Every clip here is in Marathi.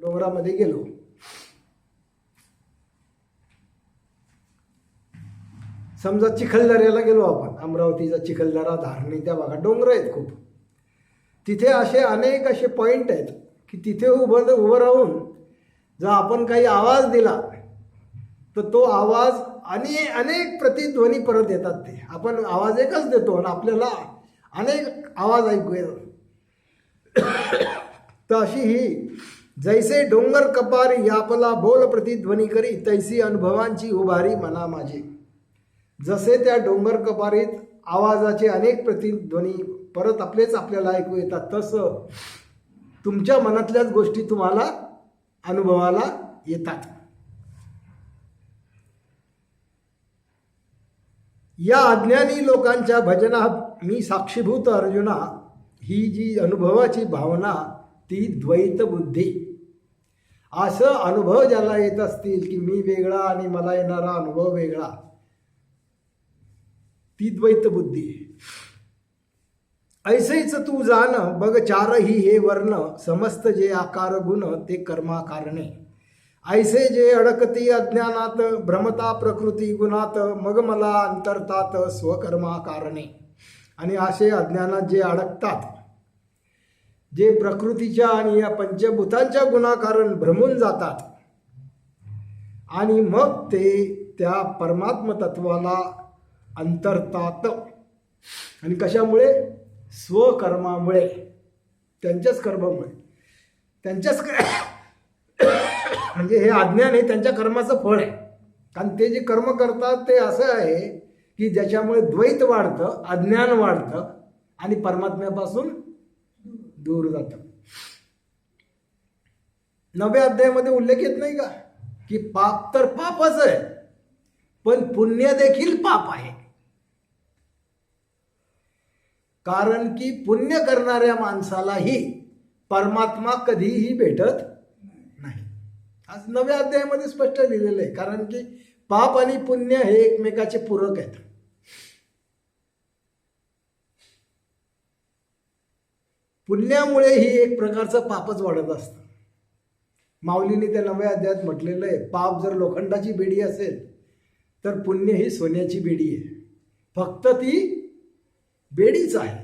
डोंगरामध्ये गेलो. समजा चिखलदऱ्याला गेलो आपण, अमरावतीचा चिखलदरा, धारणी, त्या भागात डोंगर आहेत खूप. तिथे असे अनेक असे पॉईंट आहेत की तिथे उभं राहून जर आपण काही आवाज दिला तर तो आवाज आणि अनेक प्रतिध्वनी परत येतात. ते आपण आवाज एकच देतो आणि आपल्याला अनेक आवाज ऐकू येतात. तर अशी ही जैसे डोंगर कपारी यापला बोल प्रतिध्वनी करी, तैसी अनुभवांची उभारी मना माझी. जसे त्या डोंगर कपारीत आवाजाचे अनेक प्रतिध्वनी परत आपल्याला ऐकू येतात, तसं तुमच्या मनातल्याच गोष्टी तुम्हाला अनुभवाला येतात. या अज्ञानी लोकांच्या भजना मी साक्षीभूत अर्जुना, ही जी अनुभवाची भावना ती द्वैत बुद्धी. असं अनुभव ज्याला येत असतील की मी वेगळा आणि मला येणारा अनुभव वेगळा, ती द्वैत बुद्धी. ऐसेच तू जाण बघ चारही हे वर्ण, समस्त जे आकार गुण ते कर्मा कारणे. ऐसे जे अडकती अज्ञानात, भ्रमता प्रकृती गुणात, मग मला अंतरतात स्वकर्मा कारणे. आणि असे अज्ञानात जे अडकतात, जे प्रकृतीच्या आणि या पंचभूतांच्या गुणाकारण भ्रमून जातात, आणि मग ते त्या परमात्म तत्वाला अंतरतात. आणि कशामुळे? स्वकर्मामुळे, त्यांच्याच कर्मामुळे. म्हणजे हे अज्ञान हे त्यांच्या कर्माचं फळ आहे. कारण ते जे कर्म करतात ते असं आहे की ज्याच्यामुळे द्वैत वाढतं, अज्ञान वाढतं आणि परमात्म्यापासून दूर जातं. 9व्या अध्यायामध्ये उल्लेख येत नाही का की पाप तर पापच आहे, पण पुण्य देखील पाप आहे. कारण की पुण्य करणाऱ्या माणसालाही परमात्मा कधीही भेटत नाही. आज 9व्या अध्यायामध्ये स्पष्ट लिहिलेलं आहे. कारण की पाप आणि पुण्य हे एकमेकाचे पूरक आहेत. पुण्यामुळे ही एक प्रकारचं पापच वाढत असतं. माऊलीने त्या 9व्या अध्यायात म्हटलेलं आहे, पाप जर लोखंडाची बेडी असेल तर पुण्य ही सोन्याची बेडी आहे. फक्त ती बेडीच आहे,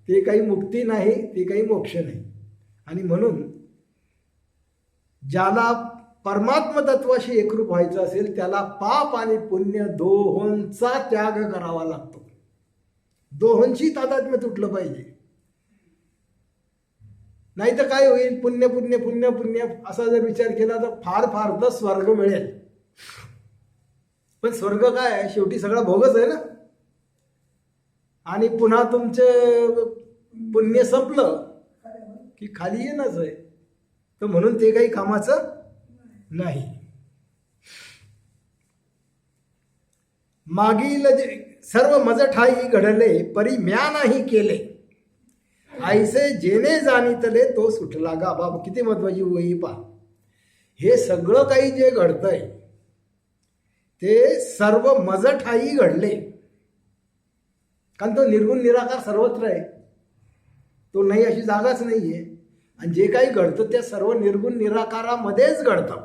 ते काही मुक्ती नाही, ते काही मोक्ष नाही. आणि म्हणून ज्याला परमात्म तत्वाशी एकरूप व्हायचं असेल त्याला पाप आणि पुण्य दोहोंचा त्याग करावा लागतो. दोहोंची तादात्म्य तुटलं पाहिजे. नाही तर काय होईल? पुण्य पुण्य पुण्य पुण्य असा जर विचार केला तर फार तर स्वर्ग मिळेल. पण स्वर्ग काय आहे? शेवटी सगळा भोगच आहे ना. आणि पुन्हा तुमचं पुण्य संपलं की खाली येणंच आहे. तर म्हणून ते काही कामाचं नाही. मागील सर्व मज ठाई घडले, परी म्या नाही केले, ऐसे जेने जाणितले तो सुटला गा. बाबा किती महत्वाची वही पहा. हे सगळं काही जे घडतंय ते सर्व मज ठाई घडले. कारण तो निर्गुण निराकार सर्वत्र आहे, तो नाही अशी जागाच नाहीये. आणि जे काही घडतं त्या सर्व निर्गुण निराकारामध्येच घडतं.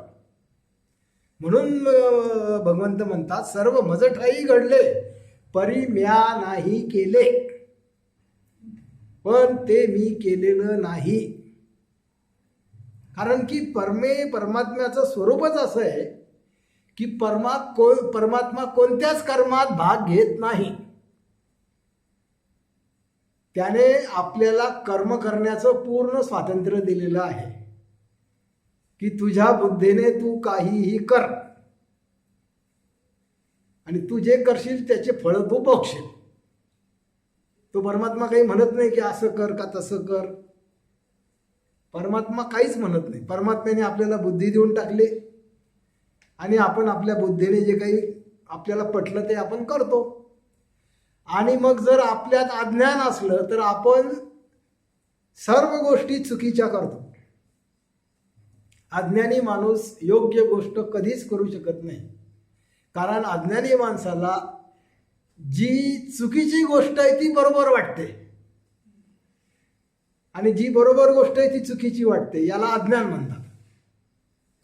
म्हणून भगवंत म्हणतात सर्व मज ठाई घडले, परी म्या नाही केले. पण ते मी केलेलं नाही. कारण की परमात्म्याचं स्वरूपच असं आहे की परमात्मा कोणत्याच कर्मात भाग घेत नाही. त्याने आपल्याला कर्म करण्याचं पूर्ण स्वातंत्र्य दिलेलं आहे की तुझ्या बुद्धीने तू काहीही कर आणि तू जे करशील त्याचे फळ तू भोगशील. तो परमात्मा काही म्हणत नाही की असं कर का तसं कर. परमात्मा काहीच म्हणत नाही. परमात्म्याने आपल्याला बुद्धी देऊन टाकली आणि आपण आपल्या बुद्धीने जे काही आपल्याला पटलं ते आपण करतो. आणि मग जर आपल्यात अज्ञान असलं तर आपण सर्व गोष्टी चुकीच्या करतो. अज्ञानी माणूस योग्य गोष्ट कधीच करू शकत नाही. कारण अज्ञानी माणसाला जी चुकीची गोष्ट आहे ती बरोबर वाटते आणि जी बरोबर गोष्ट आहे ती चुकीची वाटते. याला अज्ञान म्हणतात.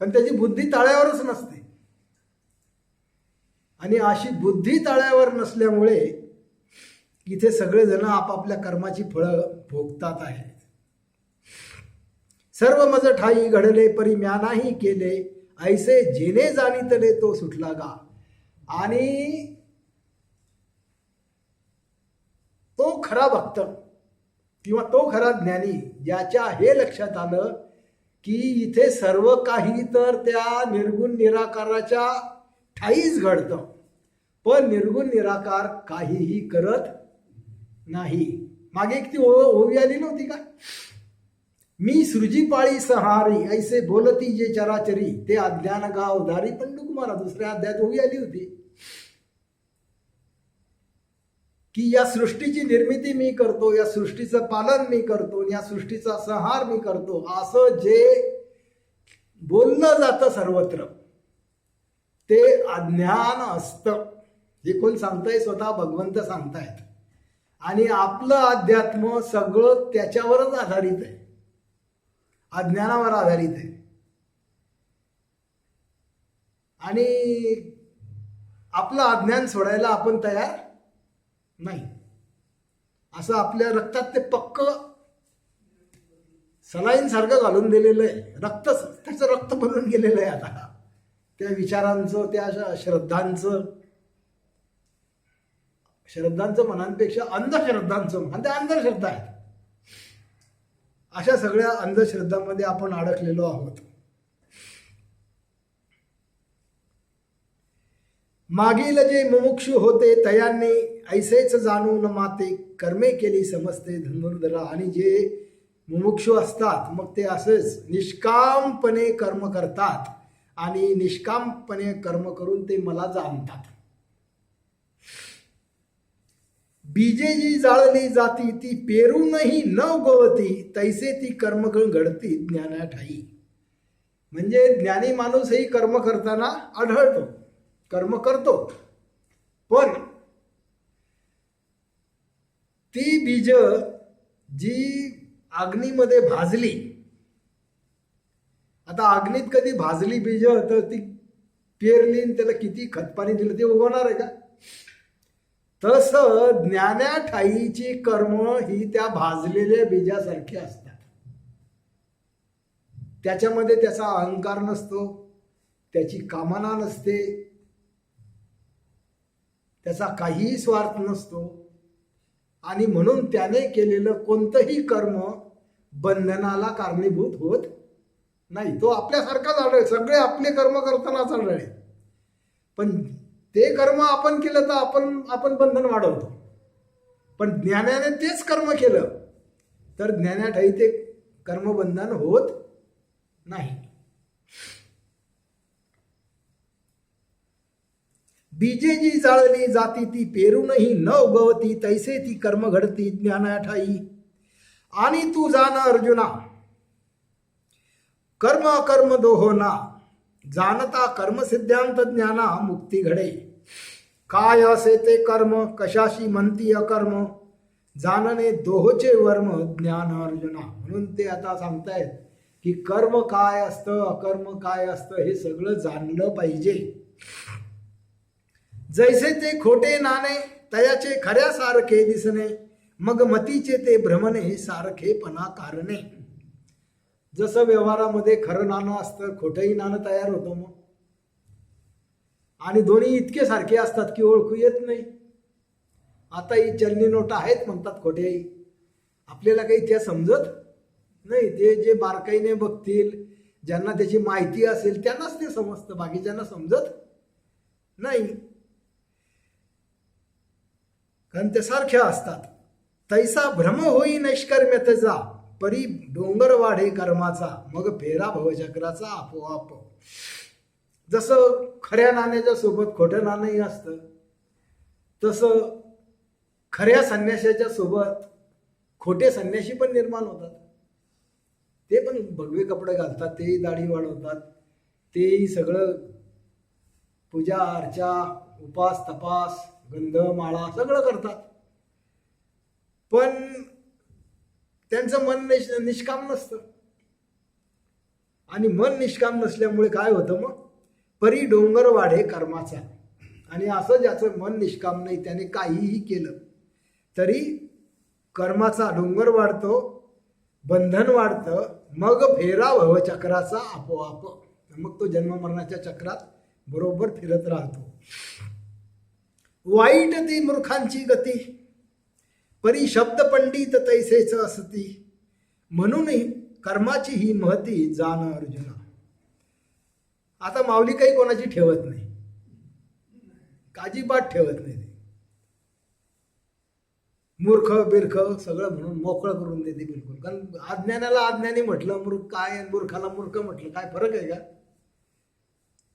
कारण त्याची बुद्धी ताळ्यावरच नसते. आणि अशी बुद्धी ताळ्यावर नसल्यामुळे इथे सगळेजण आपापल्या कर्माची फळं भोगतात आहेत. सर्व मज ठाई घडले परी म्या नाही केले, ऐसे जेने जाणीतले तो सुटला गा. आणि तो खरा भक्त किंवा तो खरा ज्ञानी ज्याच्या हे लक्षात आलं की इथे सर्व काही तर त्या निर्गुण निराकाराच्या ठाईच घडतं, पण निर्गुण निराकार काहीही करत नाही. मागे एक ती ओवी आली नव्हती का, मी सृजी पाळी सहारी ऐसे बोलती जे चराचरी, ते अज्ञान गाव धारी पंडुकुमारा. दुसऱ्या अध्यायात ओवी आली होती की या सृष्टीची निर्मिती मी करतो, या सृष्टीचं पालन मी करतो, या सृष्टीचा संहार मी करतो, असं जे बोललं जातं सर्वत्र ते अज्ञान असतं. हे कोण सांगताय? स्वतः भगवंत सांगतायत. आणि आपलं अध्यात्म सगळं त्याच्यावरच आधारित आहे, अज्ञानावर आधारित आहे. आणि आपलं अज्ञान सोडायला आपण तयार नाही. असं आपल्या रक्तात ते पक्क सलाईन सारखं घालून दिलेलं आहे. त्याचं रक्त बनून गेलेलं आहे आता, त्या विचारांचं, त्या श्रद्धांचं मनांपेक्षा अंधश्रद्धांचं म्हण, त्या अंधश्रद्धा आहेत. अशा सगळ्या अंधश्रद्धांमध्ये आपण अडकलेलो आहोत. मागील जे मुमुक्षु होते तयांनी ऐसेच जाणून माते, कर्मे केली समजते धनुर्धरा. आणि जे मुमुक्षु असतात मग ते असेच निष्कामपणे कर्म करतात आणि निष्कामपणे कर्म करून ते मला जाणतात. बीजे जी जाळली जाती ती पेरूनही न उगवती, तैसे ती कर्म घडती ज्ञाना ठाई. म्हणजे ज्ञानी माणूसही कर्म करताना आढळतो, कर्म करतो, पण ती बीज जी अग्नीमध्ये भाजली, आता अग्नीत कधी भाजली बीज तर ती पेरली, त्याला किती खतपाणी दिलं ते उगवणार आहे का? तसं ज्ञानाठाईची कर्म ही त्या भाजलेल्या बीजासारखी असतात. त्याच्यामध्ये त्याचा अहंकार नसतो, त्याची कामना नसते, त्याचा काहीही स्वार्थ नसतो. आणि म्हणून त्याने केलेलं कोणतंही कर्म बंधनाला कारणीभूत होत नाही. तो आपल्यासारखाच आढळेल, सगळे आपले कर्म करतानाच आढळेल, पण ते कर्म आपण केलं तर आपण बंधन वाढवतो. पण ज्ञानाने तेच कर्म केलं तर ज्ञानाठाई ते कर्मबंधन होत नाही. बीजे जी जाळली जाती ती पेरूनही न उगवती, तैसे ती कर्म घडती ज्ञानाठाई. आणि तू जाण अर्जुना कर्म अकर्म दोहो ना, जाणता कर्म सिद्धांत ज्ञाना मुक्ती घडे. काय असे ते कर्म कशाशी म्हणती अकर्म, जाणणे दोहोचे वर्म ज्ञान अर्जुना. म्हणून ते आता सांगतायत की कर्म काय असतं, अकर्म काय असतं हे सगळं जाणलं पाहिजे. जैसे ते खोटे नाणे तयाचे खऱ्यासारखे दिसणे, मग मतीचे ते भ्रमणे सारखेपणा कारणे. जसं व्यवहारामध्ये खरं नाणं असतं, खोटंही नाणं तयार होतं मग, आणि दोन्ही इतके सारखे असतात की ओळखू येत नाही. आता ही चलनी नोट आहेत म्हणतात खोटेही, आपल्याला काही त्या समजत नाही. ते जे बारकाईने बघतील, ज्यांना त्याची माहिती असेल त्यांनाच ते समजतं, बाकीच्यांना समजत नाही, कारण ते सारख्या असतात. तैसा भ्रम होई नैष्कर्म्यतेचा, परी डोंगर वाढे कर्माचा, मग फेरा भवचक्राचा आपोआप. जसं खऱ्या नाण्याच्या सोबत खोटं नाणंही असतं, तसं खऱ्या संन्याशाच्या सोबत खोटे संन्याशी पण निर्माण होतात. ते पण भगवे कपडे घालतात, तेही दाढी वाढवतात, तेही सगळं पूजा अर्चा उपास तपास गंध माळा सगळं करतात, पण त्यांचं मन निष्काम नसतं. आणि मन निष्काम नसल्यामुळे काय होतं मग, परी डोंगर वाढे कर्माचा. आणि असं ज्याचं मन निष्काम नाही त्याने काहीही केलं तरी कर्माचा डोंगर वाढतो, बंधन वाढतं, मग फेरा भवचक्राचा आपोआप. मग तो जन्म मरणाच्या चक्रात बरोबर फिरत राहतो. वाईट ती मूर्खांची गती, परी शब्द पंडित तैसेच असती. म्हणूनही कर्माची ही महती जाण अर्जुना. आता माऊली काही कोणाची ठेवत नाही, काजीपात ठेवत नाही. मूर्ख बिरख सगळं म्हणून मोकळं करून देते बिलकुल. कारण अज्ञानाला अज्ञानी म्हटलं मूर्ख काय, मूर्खाला मूर्ख म्हटलं काय, फरक आहे का?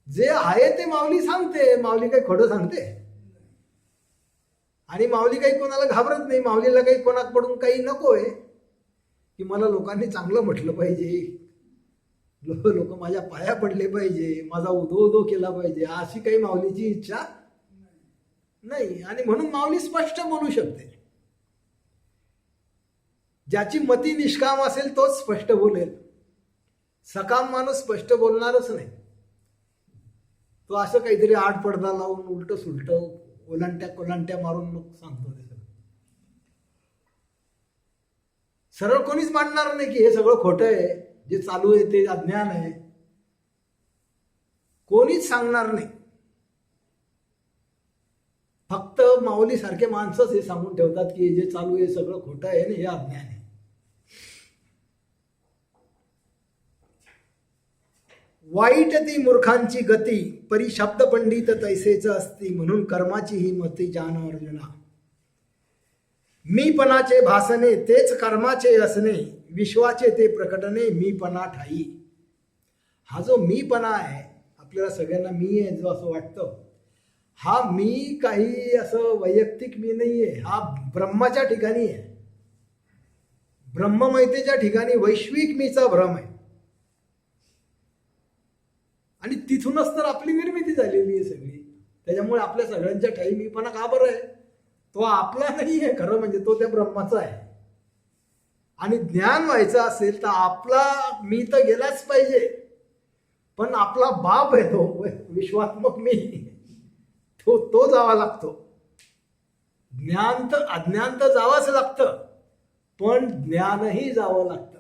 जे आहे ते माऊली सांगते. माऊली काही खोटं सांगते? आणि माऊली काही कोणाला घाबरत नाही. माऊलीला काही कोणाकडून काही नकोय की मला लोकांनी चांगलं म्हटलं पाहिजे, लोक माझ्या पाया पडले पाहिजे, माझा उदो उदो केला पाहिजे, अशी काही माऊलीची इच्छा नाही. आणि म्हणून माऊली स्पष्ट बोलू शकते. ज्याची मती निष्काम असेल तोच स्पष्ट बोलेल. सकाम माणूस स्पष्ट बोलणारच नाही. तो असं काहीतरी आड पडदा लावून उलट सुलट ओलांट्या कोलांट्या मारून मग सांगतो ते सगळं. सरळ कोणीच मानणार नाही की हे सगळं खोटं आहे, जे चालू आहे ते अज्ञान आहे. कोणीच सांगणार नाही. फक्त माऊली सारखे माणसंच हे सांगून ठेवतात की जे चालू आहे सगळं खोटं आहे आणि हे अज्ञान आहे. वाईट ती मूर्खांची गती, परी शब्द पंडित तैसेच असती. म्हणून कर्माची ही मती जाण अर्जुना. मीपणाचे भासणे तेच कर्माचे असणे, विश्वाचे ते प्रकटणे मीपणा ठाई. हा जो मीपणा आहे आपल्याला सगळ्यांना मी आहे जो असं वाटतं, हा मी काही असं वैयक्तिक मी नाहीये. हा ब्रह्माच्या ठिकाणी आहे. ब्रह्ममयतेच्या ठिकाणी वैश्विक मीचा भ्रम आहे. आणि तिथूनच तर आपली निर्मिती झालेली आहे सगळी. त्याच्यामुळे आपल्या सगळ्यांच्या ठाई मीपणा का बरं आहे? तो आपला नाही आहे खरं म्हणजे, तो त्या ब्रह्माचा आहे. आणि ज्ञान व्हायचं असेल तर आपला मी तर गेलाच पाहिजे, पण आपला बाप आहे तो विश्वात्मक मी, तो जावा लागतो. ज्ञान तर अज्ञान तर जावंच लागतं, पण ज्ञानही जावं लागतं.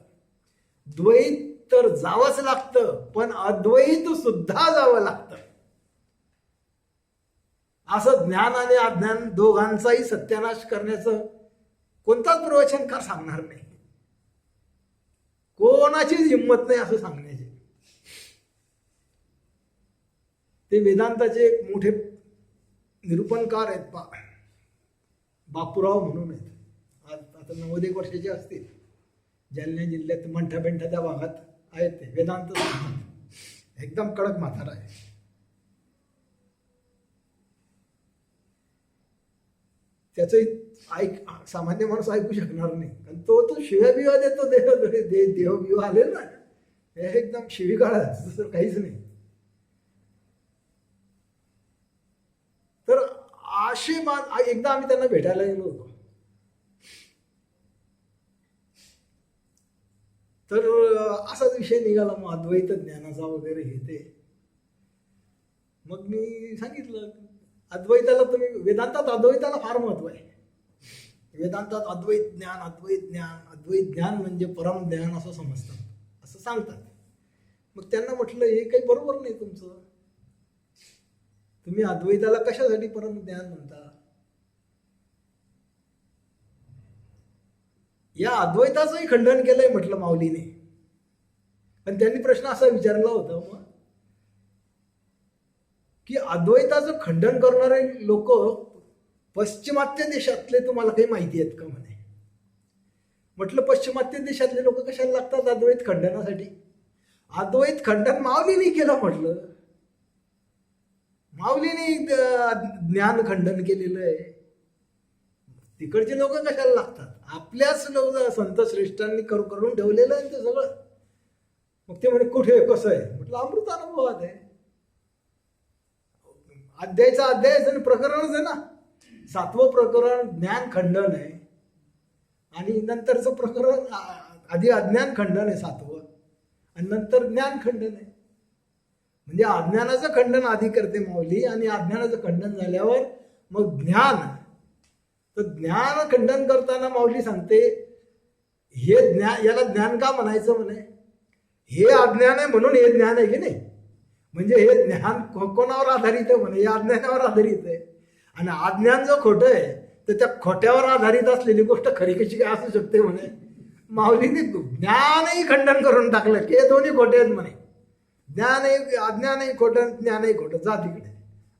द्वैत तर जावंच लागतं, पण अद्वैत सुद्धा जावं लागतं. असं ज्ञान आणि अज्ञान दोघांचाही सत्यानाश करण्याचं कोणताच प्रवचनकार सांगणार नाही. कोणाचीच हिंमत नाही असं सांगण्याची. ते वेदांताचे एक मोठे निरूपणकार आहेत बापूराव म्हणून आहेत. आता 91 वर्षाचे असतील. जालना जिल्ह्यात मंठा बेंठा त्या भागात आहेत. ते वेदांत एकदम कडक म्हातारा आहे. त्याचं सामान्य माणूस ऐकू शकणार नाही. कारण तो शिव्या बिवा देतो. देह बिवा आले ना, हे एकदम शिवी काढा दुसरं काहीच नाही. तर एकदा आम्ही त्यांना भेटायला गेलो होतो. तर असाच विषय निघाला मग अद्वैत ज्ञानाचा वगैरे हे ते. मग मी सांगितलं अद्वैताला तुम्ही वेदांतात अद्वैताला फार महत्व आहे. वेदांतात अद्वैत ज्ञान अद्वैत ज्ञान अद्वैत ज्ञान म्हणजे परम ज्ञान असं समजतात, असं सांगतात. मग त्यांना म्हटलं हे काही बरोबर नाही तुमचं. तुम्ही अद्वैताला कशासाठी परम ज्ञान म्हणता? या अद्वैताचंही खंडन केलंय म्हटलं माऊलीने. पण त्यांनी प्रश्न असा विचारला होता मग की अद्वैताचं खंडन करणारे लोक पश्चिमात्य देशातले तुम्हाला काही माहिती आहेत का म्हणे. म्हटलं पश्चिमात्य देशातले लोक कशाला लागतात अद्वैत खंडनासाठी? अद्वैत खंडन माऊलीने केलं म्हटलं. माऊलीने ज्ञान खंडन केलेलं आहे. तिकडचे लोक कशाला लागतात? आपल्याच लोक संत श्रेष्ठांनी करून ठेवलेलं आहे ते सगळं. मग ते म्हणे कुठे कसं आहे? म्हटलं अमृत अनुभवात आहे. अध्यायचा अध्याय प्रकरणच आहे ना. 7वं प्रकरण ज्ञान खंडन आहे आणि नंतरचं प्रकरण आधी अज्ञान खंडन आहे 7वं. आणि नंतर ज्ञान खंडन आहे. म्हणजे अज्ञानाचं खंडन आधी करते माऊली, आणि अज्ञानाचं खंडन झाल्यावर मग ज्ञान. तर ज्ञान खंडन करताना माऊली सांगते, हे ज्ञान, याला ज्ञान का म्हणायचं म्हणे, हे अज्ञान आहे म्हणून हे ज्ञान आहे की नाही. म्हणजे हे ज्ञान कोणावर आधारित आहे म्हणे, हे अज्ञानावर आधारित आहे. आणि अज्ञान जो खोटं आहे तर त्या खोट्यावर आधारित असलेली गोष्ट खरी कशी काय असू शकते म्हणे. माऊलीने ज्ञानही खंडन करून टाकलं की हे दोन्ही खोटे आहेत म्हणे. ज्ञानही, अज्ञानही खोटं, ज्ञानही खोटं, जा तिकडे.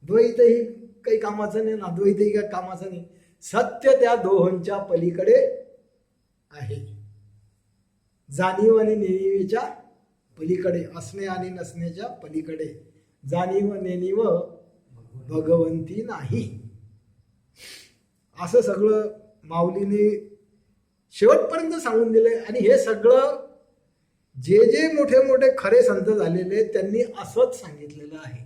द्वैतही काही कामाचं नाही, अद्वैतही काही कामाचं नाही. सत्य त्या दोहोंच्या पलीकडे आहे. जाणीव आणि नेणीवेच्या पलीकडे, असणे आणि नसण्याच्या पलीकडे. जाणीव नेणीव भगवंती नाही. असं सगळं माऊलीने शेवटपर्यंत सांगून दिलंय. आणि हे सगळं जे जे मोठे मोठे खरे संत झालेले त्यांनी असंच सांगितलेलं आहे.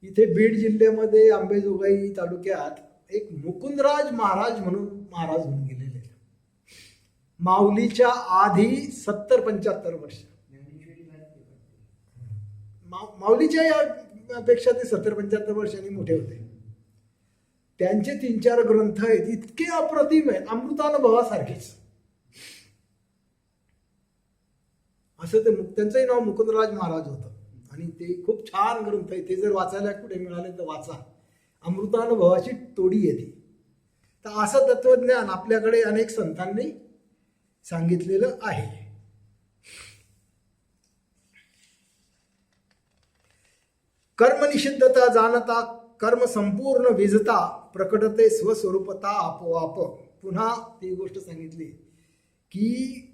इथे बीड जिल्ह्यामध्ये अंबेजोगाई तालुक्यात एक मुकुंदराज महाराज म्हणून महाराज होऊन गेलेले, माऊलीच्या आधी 70-75 वर्ष. माऊलीच्या पेक्षा ते 70-75 वर्षांनी मोठे होते. त्यांचे 3-4 ग्रंथ आहेत, इतके अप्रतिम आहेत, अमृतानुभवासारखेच. असं ते, त्यांचंही नाव मुकुंदराज महाराज होतं. आणि ते खूप छान ग्रंथ आहे. ते जर वाचायला कुठे मिळाले तर वाचा. अमृतानुभवाची तोडी येते. तर असं तत्वज्ञान आपल्याकडे अनेक संतांनी सांगितलेलं आहे. कर्मनिषिद्धता जाणता, कर्म संपूर्ण विजता, प्रकटते स्वस्वरूपता आपोआप. पुन्हा ती गोष्ट सांगितली की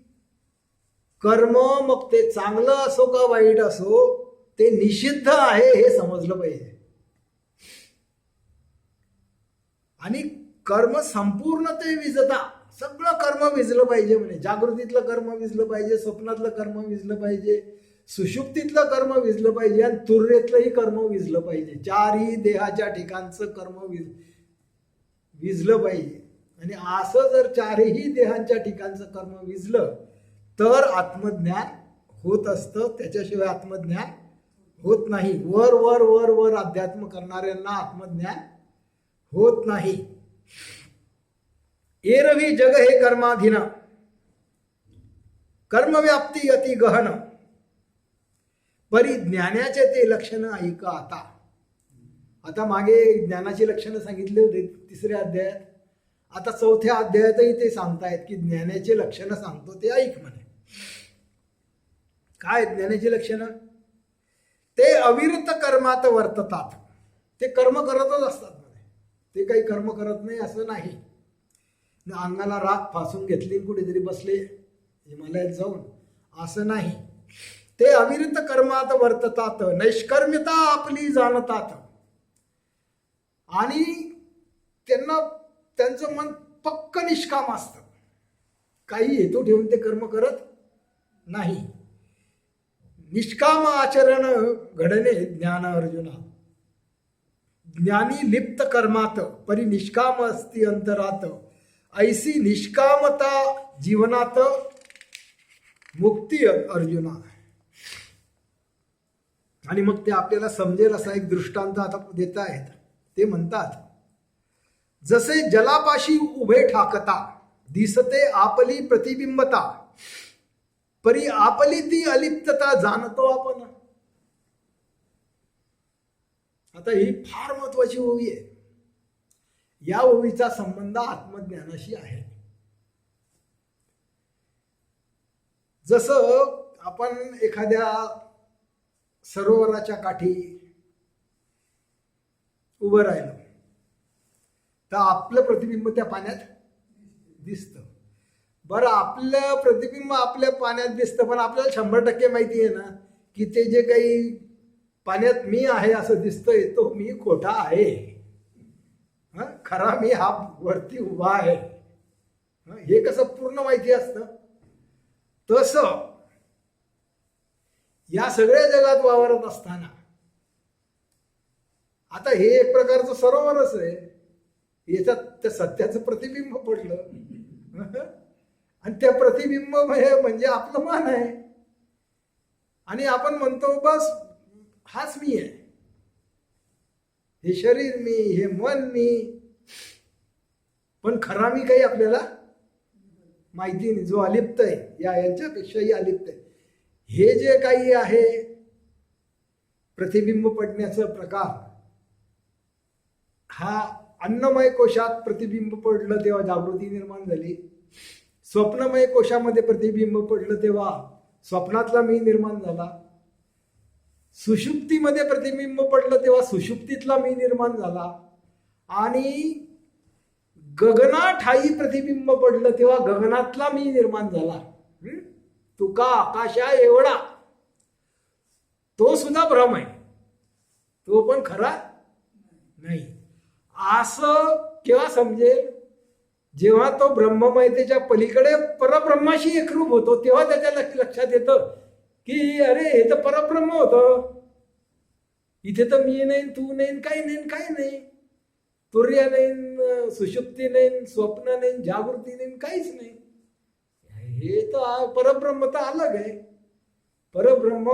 कर्म, मग ते चांगलं असो का वाईट असो, ते निषिद्ध आहे हे समजलं पाहिजे. आणि कर्म संपूर्ण ते विजता, सगळं कर्म विजलं पाहिजे म्हणे. जागृतीतलं कर्म विजलं पाहिजे, स्वप्नातलं कर्म विजलं पाहिजे, सुषुप्तीतलं कर्म विजलं पाहिजे, आणि तुर्येतलंही कर्म विजलं पाहिजे. चारही देहाच्या ठिकाणचं कर्म विजलं पाहिजे. आणि असं जर चारही देहांच्या ठिकाणचं कर्म विजलं तर आत्मज्ञान होत असतं. त्याच्याशिवाय आत्मज्ञान होत नाही. वर वर वर वर अध्यात्म करणाऱ्यांना आत्मज्ञान होत नाही. एरवी जग हे कर्माधीन, कर्मव्याप्ती अति गहन, परी ज्ञानाचे ते लक्षण ऐक आता. आता मागे ज्ञानाची लक्षणं सांगितले होते 3ऱ्या अध्यायात. आता 4थ्या अध्यायातही ते सांगतायत की ज्ञानाचे लक्षणं सांगतो ते ऐक म्हणे. काय ज्ञानाची लक्षणं? ते अविरत कर्मात वर्ततात. ते कर्म करतच असतात म्हणे. ते काही कर्म करत नाही असं नाही. अंगाला राख फासून घेतली, कुठेतरी बसले हिमालयात जाऊन, असं नाही. ते अविरत कर्मात वर्ततात, नैष्कर्म्यता आपली जाणतात. आणि त्यांचं मन पक्क निष्काम असतं. काही हेतू ठेवून ते कर्म करत नाही. निष्काम आचरण घडणे ज्ञान अर्जुना. ज्ञानी लिप्त कर्मात, परी निष्काम असती अंतरात. ऐसी निष्कामता जीवनात मुक्ती अर्जुना. आणि मग ते आपल्याला समजेल असा एक दृष्टांत आता देत आहेत. ते म्हणतात, जसे जलापाशी उभे ठाकता, दिसते आपली प्रतिबिंबता, परी आपली ती अलिप्तता जाणतो आपण. आता ही फार महत्वाची ओवी आहे. या ओवीचा संबंध आत्मज्ञानाशी आहे. जसं आपण एखाद्या सरोवराच्या काठी उभं राहिलो तर आपलं प्रतिबिंब त्या पाण्यात दिसतं. बरं, आपलं प्रतिबिंब आपल्या पाण्यात दिसतं, पण आपल्याला 100% माहिती आहे ना की ते जे काही पाण्यात मी आहे असं दिसतंय तो मी खोटा आहे. खरा मी हा वरती उभा आहे. हे कसं पूर्ण माहिती असतं. तसं या सगळ्या जगात वावरत असताना आता हे एक प्रकारचं सरोवरच आहे. याच्यात त्या सत्याचं प्रतिबिंब पडलं आणि त्या प्रतिबिंब म्हणजे आपलं मन आहे. आणि आपण म्हणतो बस हाच मी आहे, हे शरीर मी, हे मन मी. पण खरा मी काही आपल्याला माहिती नाही. जो अलिप्त आहे, यांच्यापेक्षाही अलिप्त आहे. हे जे काही आहे प्रतिबिंब पडण्याचा प्रकार, हा अन्नमय कोशात प्रतिबिंब पडलं तेव्हा जागृती निर्माण झाली. स्वप्नमय कोशामध्ये प्रतिबिंब पडलं तेव्हा स्वप्नातला मी निर्माण झाला. सुषुप्तीमध्ये प्रतिबिंब पडलं तेव्हा सुषुप्तीतला मी निर्माण झाला. आणि गगनाठाई प्रतिबिंब पडलं तेव्हा गगनातला मी निर्माण झाला. तुका आकाशा एवढा, तो सुद्धा भ्रम आहे, तो पण खरा नाही. असं केव्हा समजेल? जेव्हा तो ब्रह्ममयतेच्या पलीकडे परब्रह्माशी एकरूप होतो तेव्हा त्याच्या लक्षात येतं की अरे हे तर परब्रह्म होतं, इथे तर मी नाही, तू नाही, काही नाही, काही नाही. तुर्य नाही, सुषुप्ती नाही, स्वप्न नाही, जागृती नाही, काहीच नाही. हे तर परब्रह्म तर अलग आहे. परब्रह्म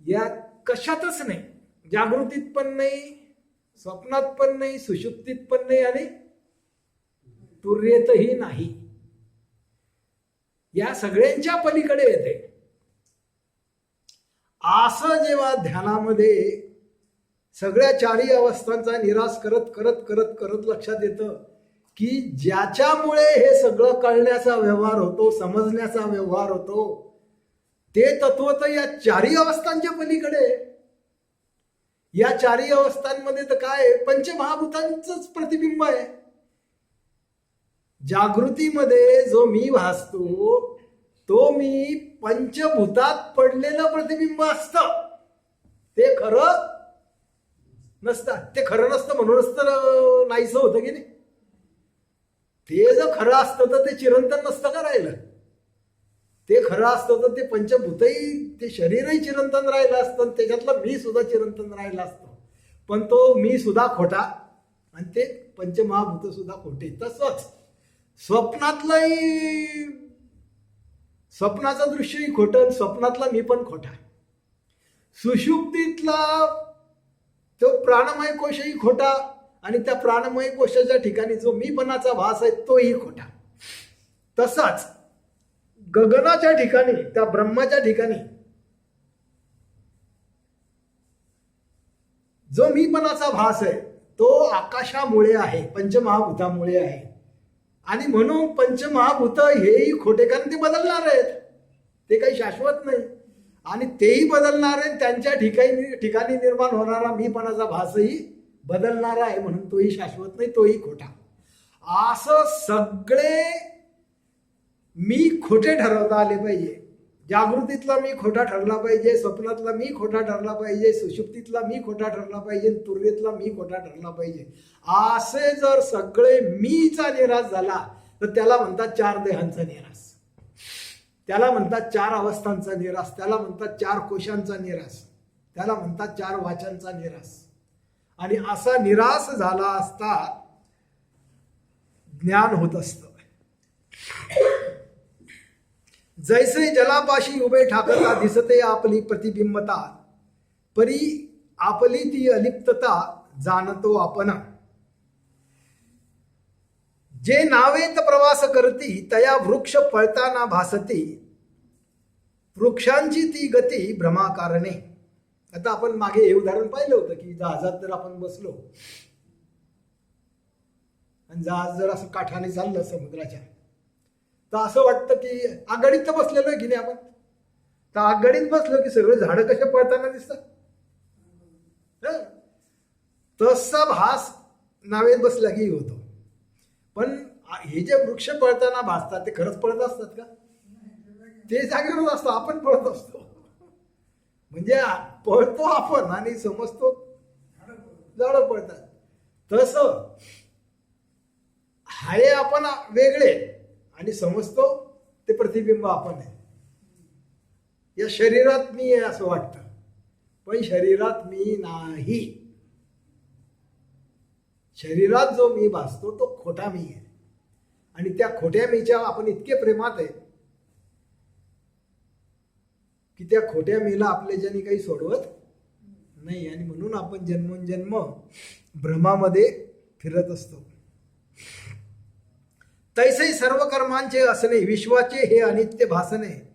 या कशातच नाही, जागृतीत पण नाही, स्वप्नात पण नाही, सुषुप्तीत पण नाही आणि तुर्येतही नाही. या सगळ्यांच्या पलीकडे येते. असं जेव्हा ध्यानामध्ये सगळ्या चारही अवस्थांचा निराश करत करत करत करत लक्षात येतं की ज्याच्यामुळे हे सगळं कळण्याचा व्यवहार होतो, समजण्याचा व्यवहार होतो, ते तत्व तर या चारही अवस्थांच्या पलीकडे. या चारही अवस्थांमध्ये तर काय, पंचमहाभूतांचंच प्रतिबिंब आहे. जागृतीमध्ये जो मी भासतो तो मी पंचभूतात पडलेलं प्रतिबिंब असतं, ते खरं नसतं. ते खरं नसतं म्हणूनच तर नाहीसं होतं की नाही. ते जर खरं असतं तर ते चिरंतन नसतं का राहिलं. ते खरं असतं तर ते पंचभूतही, ते शरीरही चिरंतन राहिलं असतं, त्याच्यातलं मी सुद्धा चिरंतन राहिलं असतं. पण तो मी सुद्धा खोटा आणि ते पंचमहाभूत सुद्धा खोटे. तसंच स्वप्नातलंही, स्वप्नाचं दृश्यही खोटं, स्वप्नातला मी पण खोटा. सुषुप्तीतला तो प्राणमय कोशही खोटा आणि त्या प्राणमय कोशाच्या ठिकाणी जो मीपणाचा भास आहे तोही खोटा. तसाच गगनाच्या ठिकाणी, त्या ब्रह्माच्या ठिकाणी जो मीपणाचा भास आहे तो आकाशामुळे आहे, पंचमहाभूतामुळे आहे. आणि म्हणून पंचमहाभूत हेही खोटे, कारण ते बदलणार आहेत, ते काही शाश्वत नाही. आणि तेही बदलणार आहे, त्यांच्या ठिकाणी निर्माण होणारा मीपणाचा भासही बदलणारा आहे, म्हणून तोही शाश्वत नाही, तोही खोटा. असं सगळे मी खोटे ठरवता आले पाहिजे. जागृतीतला मी खोटा ठरला पाहिजे, स्वप्नातला मी खोटा ठरला पाहिजे, सुषुप्तीतला मी खोटा ठरला पाहिजे, तुर्येतला मी खोटा ठरला पाहिजे. असे जर सगळे मीचा निराश झाला तर त्याला म्हणतात चार देहांचा निराश, त्याला म्हणतात चार अवस्थांचा निराश, त्याला म्हणतात चार कोशांचा निराश, त्याला म्हणतात चार वाचांचा निराश. आणि असा निराश झाला असता ज्ञान होत असतं. जैसे जलापाशी उभे ठाकता दिसते आपली प्रतिबिंबता, परी आपली ती अलिप्तता जाणतो आपण. जे नावेत प्रवास करती तया वृक्ष पळताना भासती, वृक्षांची ती गती भ्रमाकारणे. आता आपण मागे हे उदाहरण पाहिलं होतं की जहाजात जर आपण बसलो आणि जहाज जर असं काठाने चाललं समुद्राच्या, तर असं वाटतं की आगडीत तर बसलेलो आहे की नाही आपण, तर आगडीत बसलो की सगळे झाडं कशा पळताना दिसतात, तसा भास नावेत बसला की होतो. पण हे जे वृक्ष पळताना भासतात ते खरंच पळत असतात का? ते जागेवर असतो, आपण पळत असतो. म्हणजे पळतो आपण आणि समजतो झाडं पळतात. तसं हाय आपण वेगळे आणि समजतो ते प्रतिबिंब आपण आहे. या शरीरात मी आहे असं वाटतं, पण शरीरात मी नाही. शरीरात जो मी भासतो तो खोटा मी आहे. आणि त्या खोट्या मीच्या आपण इतके प्रेमात आहे की त्या खोट्या मेला आपल्या ज्याने काही सोडवत नाही, आणि म्हणून आपण जन्मोजन्म भ्रमामध्ये फिरत असतो. तैसे सर्व कर्मांचे असणे विश्वाचे हे अनित्य भासणे